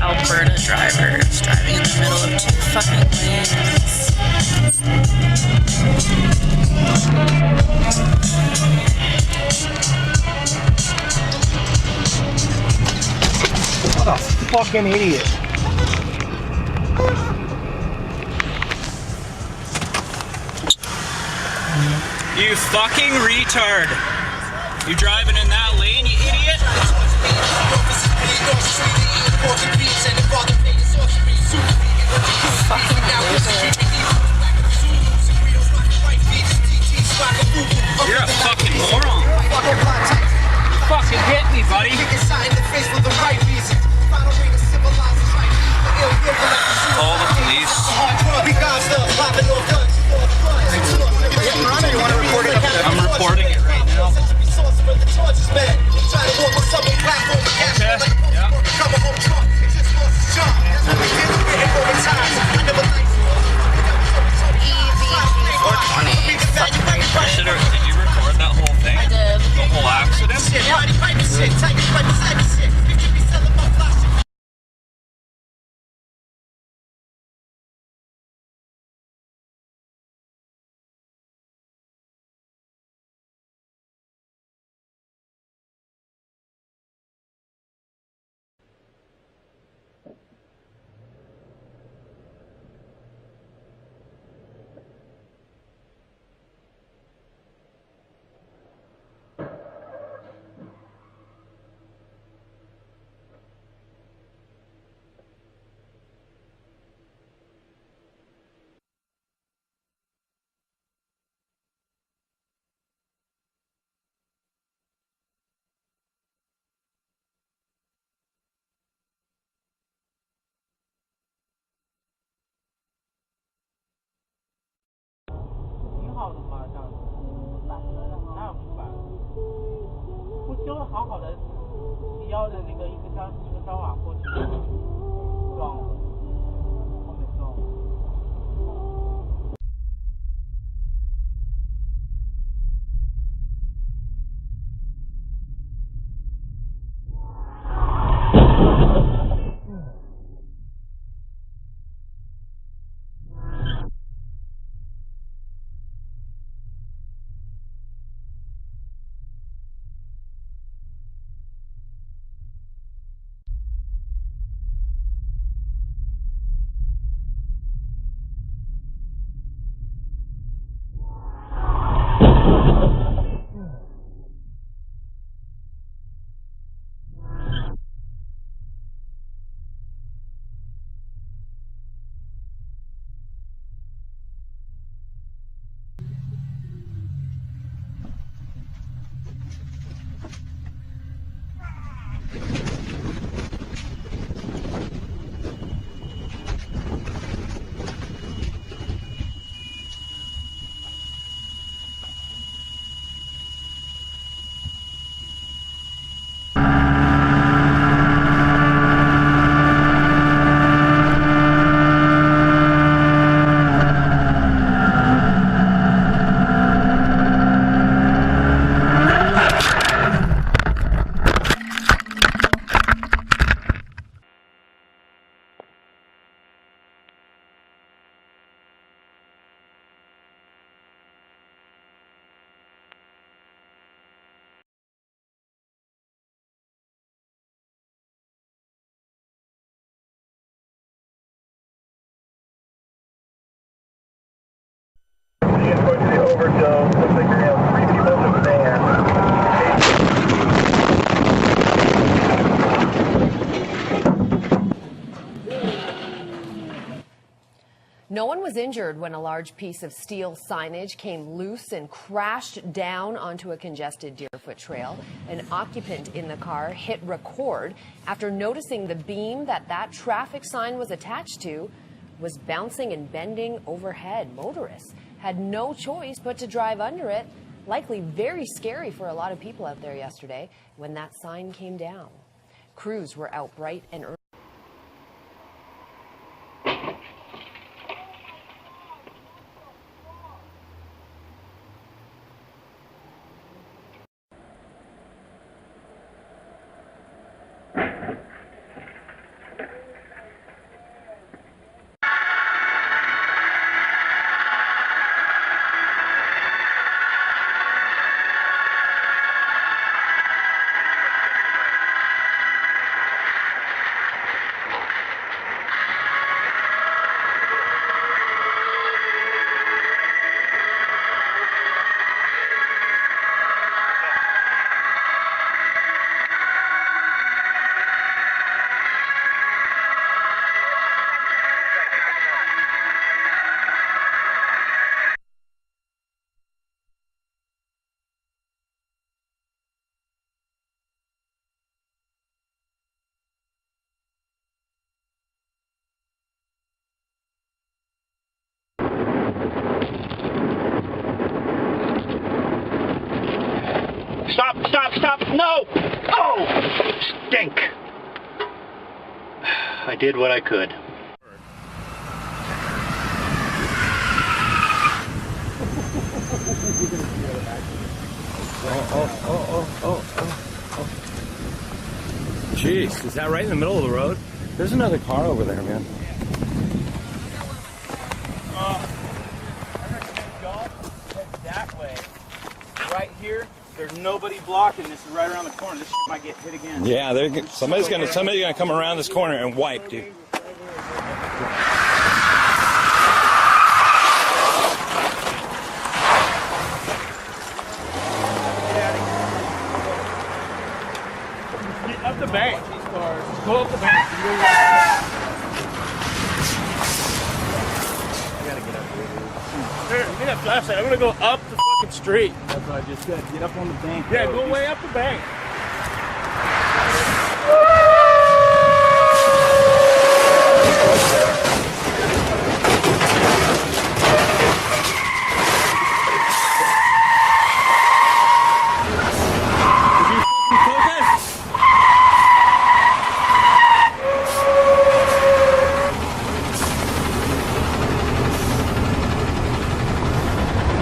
Alberta drivers driving in the middle of two fucking lanes. What a fucking idiot. You fucking retard. You driving in that lane, you idiot? You're a fucking moron. Fucking hit me, buddy. Call the police. I'm reporting it right now. Okay. Yeah. Did you record that whole thing? I did. The whole accident? No one was injured when a large piece of steel signage came loose and crashed down onto a congested Deerfoot trail. An occupant in the car hit record after noticing the beam that traffic sign was attached to was bouncing and bending overhead. Motorists had no choice but to drive under it. Likely very scary for a lot of people out there yesterday when that sign came down. Crews were out bright and early. No! Oh! Stink! I did what I could. Jeez, is that right in the middle of the road? There's another car over there, man. I recommend y'all head that way. Right here, there's nobody blocking this. Is right around the corner. This shit might get hit again. Yeah, somebody's gonna come around this corner and wipe, dude. Get up the bank. Go up the bank. Here, give me that flashlight. I'm gonna go up the fucking street. That's what I just said. Get up on the bank. Yeah, go way up the bank.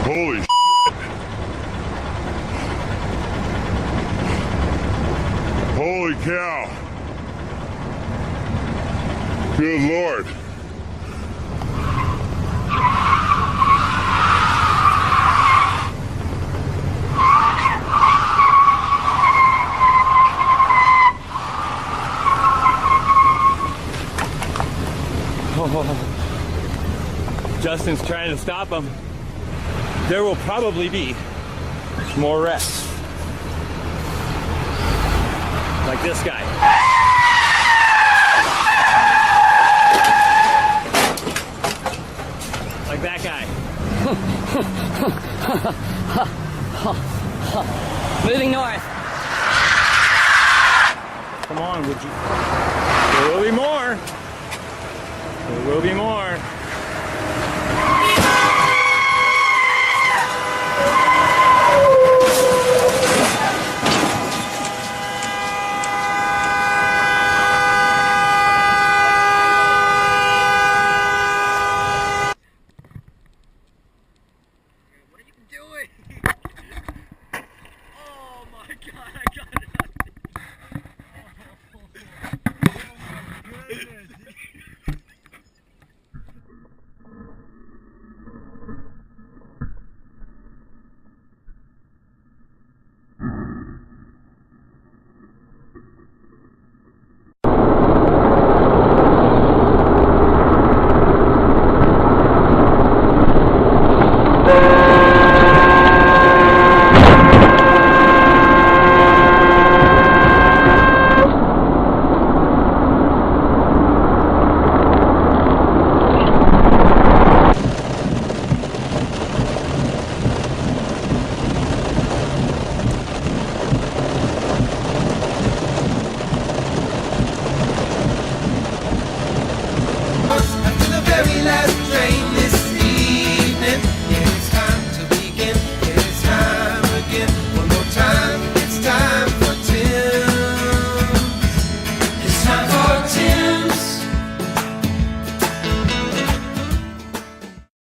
Holy shit. Holy cow. Good Lord. Justin's trying to stop him. There will probably be more wrecks. Like this guy. Like that guy. Moving north. Come on, would you? There will be more. There will be more.